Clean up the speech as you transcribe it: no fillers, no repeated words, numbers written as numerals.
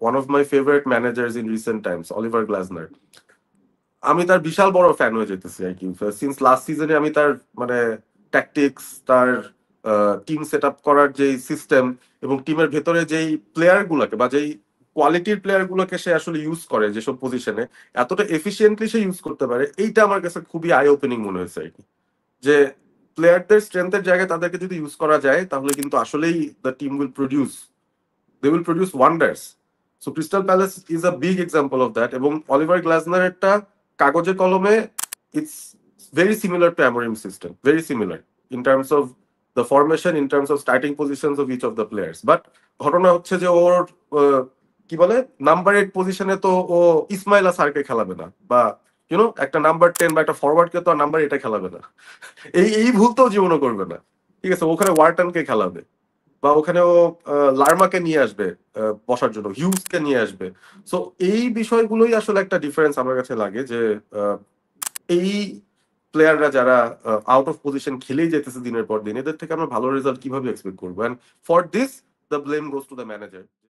One of my favourite managers in recent times, Oliver Glasner. আমি তার বিশাল বড় fan হয়ে যেতেছি আর কি। সিন্স লাস্ট সিজনে আমি তার মানে ট্যাকটিক্স, তার টিম সেট আপ করার যেই সিস্টেম এবং টিমের ভেতরে যেই প্লেয়ার গুলোকে বা যেই কোয়ালিটির প্লেয়ার গুলোকে সে আসলে ইউজ করে যেসব পজিশনে, এতটা এফিসিয়েন্টলি সে ইউজ করতে পারে, এইটা আমার কাছে খুবই আই ওপেনিং মনে হয়েছে আর কি। যে প্লেয়ারদের স্ট্রেংথের জায়গায় তাদেরকে যদি ইউজ করা যায় তাহলে কিন্তু আসলেই the team will produce, they will produce wonders. So Crystal Palace is a big example of that. এবং অলিভার গ্লাসনার একটা কাগজে কলমে it's very similar to Amorim system, very similar in terms of the formation, in terms of starting position of each of the players. But ঘটনা হচ্ছে যে ওর কি বলে number 8 পজিশনে তো ও ইসমাইলা সারকে খেলাবে না, বা একটা নাম্বার 10 বা একটা ফরওয়ার্ডকে তো আর নাম্বার 8 খেলাবে না। এই ভুল তো জীবনও করবে না। ঠিক আছে, ওখানে ওয়ার্টনকে খেলাবে, বা ওখানে ও লার্মাকে নিয়ে আসবে বসার জন্য, হিউজকে নিয়ে আসবে। সো এই বিষয়গুলোই আসলে একটা ডিফারেন্স আমার কাছে লাগে যে আহ, এই প্লেয়াররা যারা আউট অফ পজিশন খেলেই যেতেছে দিনের পর দিন, এদের থেকে আমরা ভালো রেজাল্ট কিভাবে এক্সপেক্ট করবো? And for this the blame goes to the manager.